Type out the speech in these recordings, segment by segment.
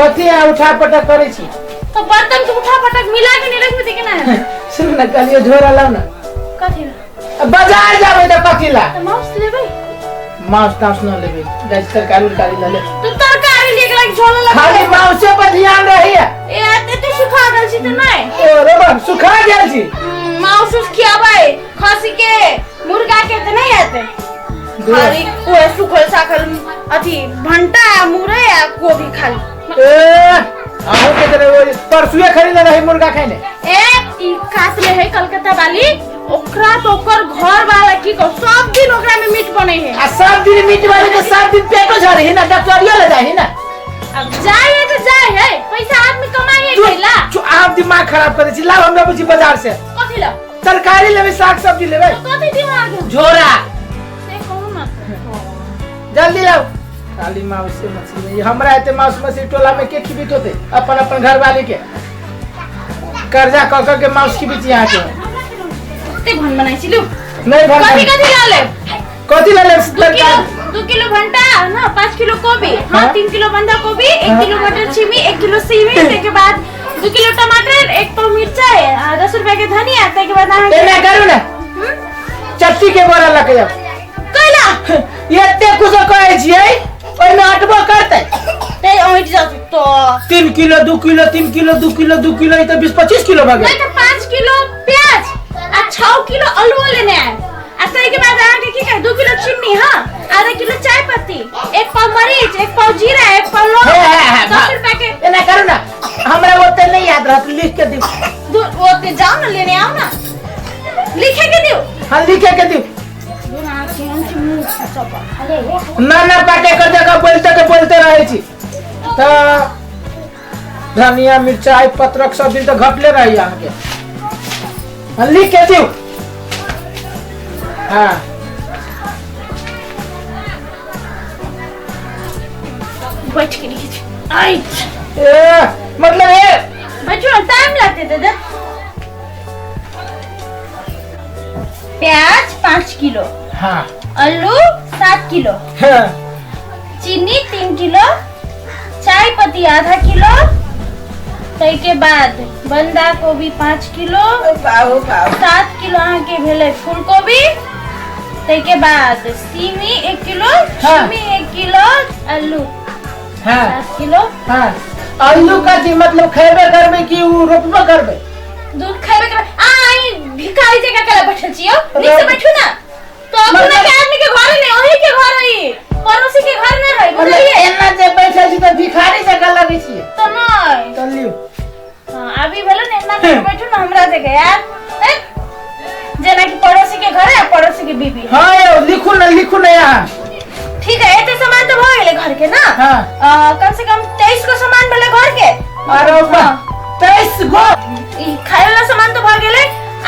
कथी है उठा पटक करे छी तो बर्तन के उठा पटक मिला के नहीं रख दे के ना सुन न कलियो झोरा लाओ ना कथी ला बाजार जाबे त कथी ला तो मांस लेबै मांस तांस न लेबे गैस तरकारी ले तो तरकारी लेके लाग झोला लगा खाली मांस पे ध्यान रही है ए आते तो सुखा दल छी त नहीं ओ रे बा सुखा गेल छी मांस खियाबै खसी के मुर्गा के त नहीं आते खाली कोए सुखल साखल अथी भंटा मुरे या कोबी खाली ए आहो के तरह परसुए खरीद रही मुर्गा खाने ए ई काट ले है कलकत्ता वाली ओकरा तो ओकर घर वाला की को सब दिन ओकरा में मीट बने है आ सब दिन मीट वाले के सब दिन पेटो झरे है ना डॉक्टरिया ले जाए है ना अब जाए तो जाए है पैसा आदमी कमाई है कैला जो आप दिमाग खराब करे छी लाओ हमरा बुझी बाजार से कथि ला तरकारी लेबे साग सब्जी लेबे तो कथि दिमाग झोरा से कहू ना जल्दी लाओ खाली मांस से मछली हमरा एते मांस मछली टोला में के खिबित होते अपन अपन घर वाले के कर्जा क के मांस खिबित यहां के ते भन बनाई छिलु नहीं भन कथि ला ले कथि ला ले 2 किलो भंटा ना 5 किलो कोबी हां 3 किलो बंधा कोबी 1 किलो मटर छिमी 1 किलो सीमी के बाद 2 किलो टमाटर 1 पाव मिर्चाई 10 रुपया के धनिया के बाद एना करू ना चट्टी के बोरा लके जाओ कैला एते कुछ कहै छियै ओइ में अटबो करतै ते ओइट जा तो 3 kilo 2 kilo 3 kilo 2 kilo 2 kilo ई त 20-25 किलो भ गेल नहीं तो 5 किलो प्याज आ 6 किलो आलू लेने आए आ तई के बाद आके की कह 2 किलो चीनी हां आधा किलो चाय पत्ती 1 पाव मरीच 1 पाव जीरा 1 पाव लौंग 10 रुपए के एना करू ना हमरा ओते नहीं याद रहत लिख के दियो ओते जाओ ना लेने आओ ना लिखे के दियो हां लिखे के दियो ना ना पाटे कर देगा बोलते रहे छी त धनिया मिर्चाई पत्रक सब दिन तो घटले रही यहाँ के हां लिख के दियो हां बैठ के लिखे आई ए मतलब ये बच्चों टाइम लगते दादा प्याज 5 किलो हां आलू 7 किलो हां चीनी 3 किलो चाय पत्ती आधा किलो तई के बाद बंधा गोभी 5 किलो 7 किलो के भेले फूल गोभी तई के बाद सीमी 1 किलो सीमी 1 किलो आलू हां 7 किलो हां आलू का जी मतलब खैबे करबे कि उ रोपबो करबे दूध खाइबे कर आई भिखारी जगह कला बैठल छियो नीचे बैठू ना तो अपना के आदमी के घर नहीं ओही के घर है पड़ोसी के घर नहीं है बुझलिए एना जे बैठल छी त भिखारी जगह लगै छी तो नहीं तो लियो हां अभी भेलो ने एना के बैठू ना हमरा जगह यार जेना कि पड़ोसी के घर है पड़ोसी की बीबी हां यो लिखू ना यहाँ ठीक है एते सामान तो भ गेले घर के ना हां कम से कम 23 को सामान भेले घर के अरे बा 23 गो ई खाए वाला सामान तो भ गेले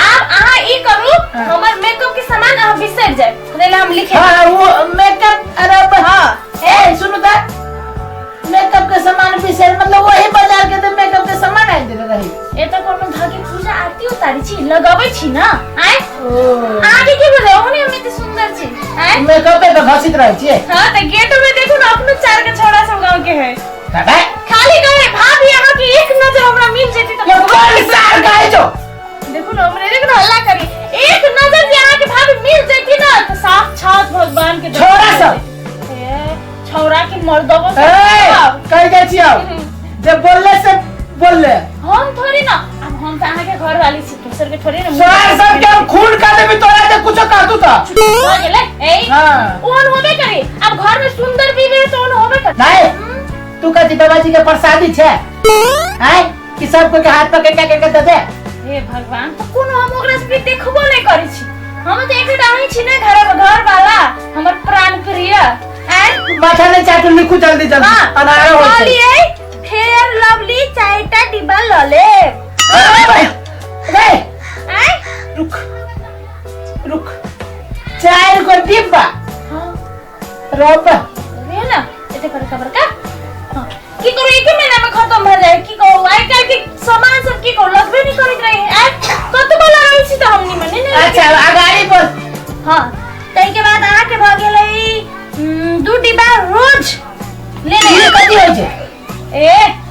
आप आहा ई करू हमर मेकअप के सामान आ बिसर जाए पहले हम लिखे हां वो मेकअप अरे हां ए सुनो त मेकअप के सामान बिसर मतलब वही बाजार के त मेकअप के सामान आइ दे रही ए त कोनो भागी पूजा आरती उतारी छी लगाबै छी ना आइ ओ आगे की बोले ओने हम इतने सुंदर छी आइ मेकअप पे तो घसित रही छी हां त गेट में देखो ना अपनो चार के छोड़ा सब गांव के है दादा खाली कहे भाभी यहां की एक नजर हमरा मिल जेती तो ये कौन सार गाय जो देखो ना हमरे देखो ना हल्ला करी एक नजर से यहां की भाभी मिल जेती ना तो साक्षात भगवान के छोरा सब छौरा के मर्दबो कह गए छी अब जब बोलले से बोलले हम थोड़ी ना अब हम तो आगे घर वाली छी दूसर के थोड़ी ना सार सब के हम खून का देबी तोरा जे कुछ कह दू त हो गेले ए हां ओन होबे करे अब घर में सुंदर बीवी है तो ओन होबे करे नहीं तू कहती बाबाजी के प्रसादी छे हैं कि सबको के हाथ पकड़ के दे दे हे भगवान तो कोनो हम ओकरा से देखबो नहीं करै छी हम तो एकटा आही छी ना घर वाला हमर प्राण प्रिय एंड माथा ले चाटू लिखू जल्दी अनारा हो बोलिए फेयर लवली चायटा डिब्बा लले रे रुक रुक 4 को डिब्बा हां रोब रे ना एते कर खबर का हां की करू एक महीना में खत्म हो जाए की को आई काल के सामान सब की को लगबे नहीं करत रहे आ कत बोला रही छी तो हमनी मने नहीं अच्छा अगाड़ी बोल हां तई के बाद आ के भ गेलै 2 डिब्बा रोज ले ले कथि होय छै ए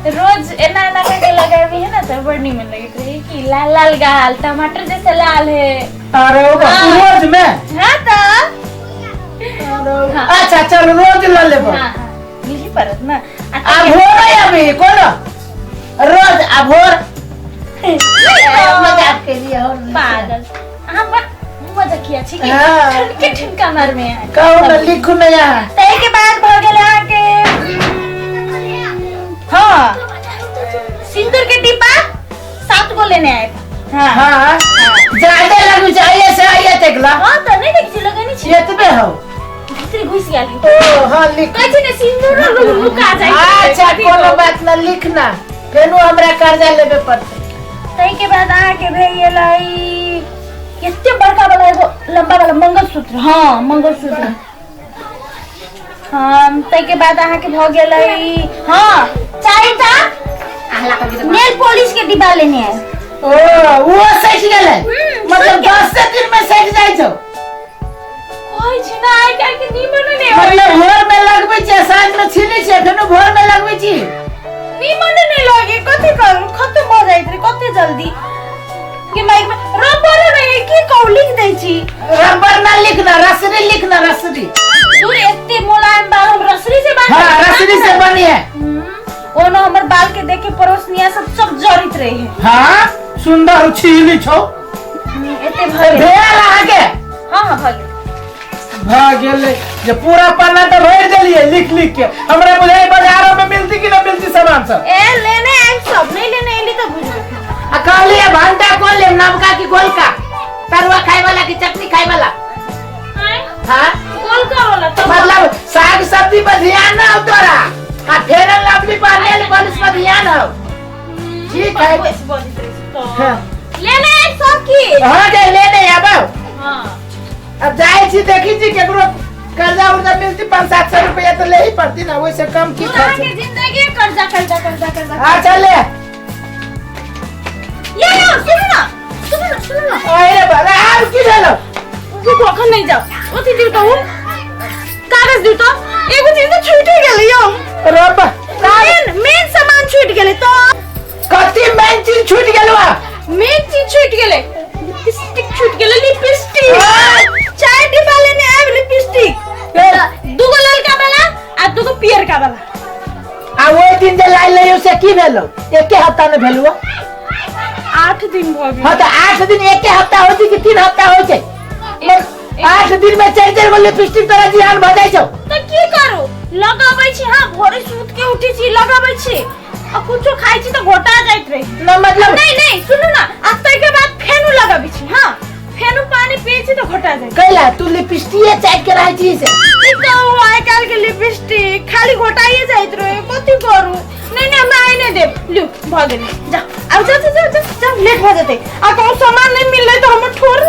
रोज एना एना करके लगावी है ना तो बड़ी में लगे रही कि लाल लाल गाल टमाटर जैसे लाल है। अरे वो रोज में हाँ तो हाँ। अच्छा चलो रोज ला ले मिली परत ना अब हो रही अभी कौन रोज अब हो मजाक के लिए हो पागल हाँ पर मजा किया ठीक है हाँ। ठिनके ठिनका मार में है कहो ना लिखो ना यहाँ तय के बाद भ गेल आके हाँ सिंदूर के डिब्बा 7 गो लेने आए हाँ हाँ ज्यादा लगू चाहिए से आइए देखला हाँ तो नहीं देख लगनी छी एतबे हो भीतर घुस गेली ओ हां लिख कह ने सिंदूर लुका जाए अच्छा कोनो बात ना लिखना फेनु हमरा कर्जा लेबे पड़ते तई के बाद आके भे गेलै कितने बड़का वाला एगो लंबा वाला मंगलसूत्र हाँ मंगलसूत्र हाँ तई के बाद आके भ गेलै हाँ चारिटा नेल पॉलिश के डिब्बा लेने आए ओ वो सच गेलै मतलब 10 दिन में सज जाय छौ ओइ छिना आइ काल के निमन ने मतलब भोर में लगबै छै साँझ में छिनै छै फेनु भोर में लगबै छी निमन ने लगे कथि करू खत्म भ जाइत रे कते जल्दी कि माइक में रबर नहीं की कौ लिख दै छी रबर ना लिखना रसरी लिखना रसरी दूर एते मुलायम बाल हम रसरी से बाल हां रसरी से बनी है कोनो हमर बाल के देखे पड़ोसनिया सब जरित रहे है हां सुंदर छीली छौ एते भले भेल आगे हां हां भले गेले जे पूरा पन्ना तो भर देलिए लिख लिख के हमरा बुझाई बाजारों में मिलती कि ना मिलती सामान सब ए लेने आई सब नहीं लेने एली तो बुझो आ कहलिए भांटा कौन ले नमका की गोलका तरुआ खाए वाला की चटनी खाए वाला हां गोलका वाला तो मतलब साग सब्जी पर ध्यान ना हो तोरा आ फेरन लवली पर ले बलिस पर ध्यान हो ठीक है हाँ। लेने आई सब की हां के लेने आबो हां अब जाए छी देखी छी केकरो कर्जा उर्जा मिलती 500-700 रुपया तो ले ही पड़ती ना वैसे कम की खर्च के जिंदगी कर्जा हां चले ये सुनो ना अरे बड़ा आर की भेलो तू अखन नहीं जाओ ओती दिउ तो कागज दिउ तो एगो चीज तो छूट गेलै यो रब मेन सामान छूट गेलै तो कथि मेन चीज छूट गेलवा मेन चीज छूट गेलै लिपस्टिक छूट गेलै लिपस्टिक चाय डिब्बा लेने आब लिपस्टिक दूगो ललका वाला आ दूगो पियर का वाला आ वो दिन जे लाइन ले से की भेलो एके हफ्ता में भेलुआ 8 दिन भ गेल हां तो 8 दिन एके हफ्ता हो छी कि 3 हफ्ता हो छै 8 दिन में 4 गो लिपस्टिक तोरा जिहान भ जाय छौ तो की करू लगाबै छी हां भोरे सूत के उठी छी लगाबै छी आ कुछो खाइ छी तो घोटा जाइत रही न मतलब नहीं सुनो ना आज तक के बाद फेनु लगाबै छी हां फेनु पानी पिए छी तो घोटा जाय कैला तू लिपस्टिक चाट के रह छी से ई तो आइ काल के लिपस्टिक खाली घोटाइए जाइत रहे कथि करू नहीं हम आइ नहीं देब लियो भ गेल जा अब जा लेट भ जते आ कोनो सामान नहीं मिलले तो हम ठोर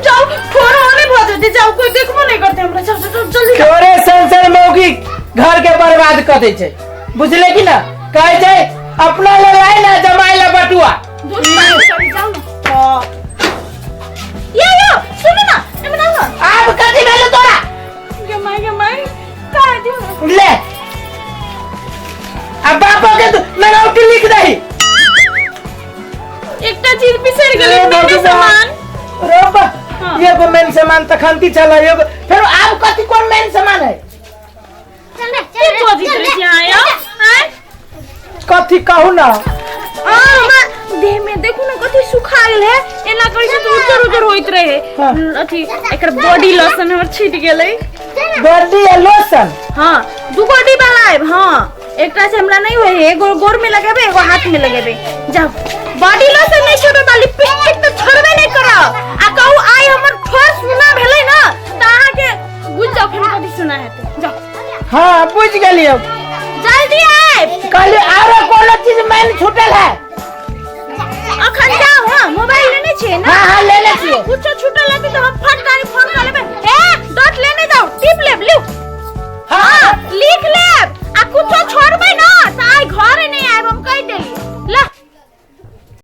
जाओ ठोर होने भ जते जाओ कोई देखबो नहीं करते हमरा चल जल्दी तोरे संसार मौगी घर के बर्बाद कर दे छै बुझले कि ना कहे छै अपना ले लाई ना जमाई ले बटुआ जाओ ना यो सुनो ना ए बना ना अब कथि भेलो तोरा गमाई का दियो ले अब बापो के तू नौटी लिख दही एकटा चीज बिसर गेलै मेरे सामान रोबा हाँ। ये को मेन सामान तखंती चला ये फिर अब कथि कोन मेन सामान है के पोजिट रे आयो हैं कथि कहू ना देह में देखो ना कथि सुखा गेल है एना करै छै तो उजर होइत रहे हाँ। अथी एकर बॉडी लोशन हमर छीट गेलै बॉडी लोशन हां दुगो डिब्बा लाइब हां एकटा से हमरा नहीं होय एगो गोर में लगाबे एगो हाथ में लगाबे जाओ बॉडी लोशन नहीं छोड़ो बाली लिपस्टिक तो छोड़बे नहीं करो आ कहू आई हमर ठोस सुना भेलै ना त अहाँ के बुझ जाओ फिर कथि सुना है तो जाओ हां बुझ गेलियो जल्दी आए कल आरो कोनो चीज मैंने छूटल है अखन जाओ हां मोबाइल लेने छे ना हां लेने छिए कुछ छूटल है तो हम फट गाड़ी फोन कर लेबे ए डॉट लेने जाओ टिप ले लियो हां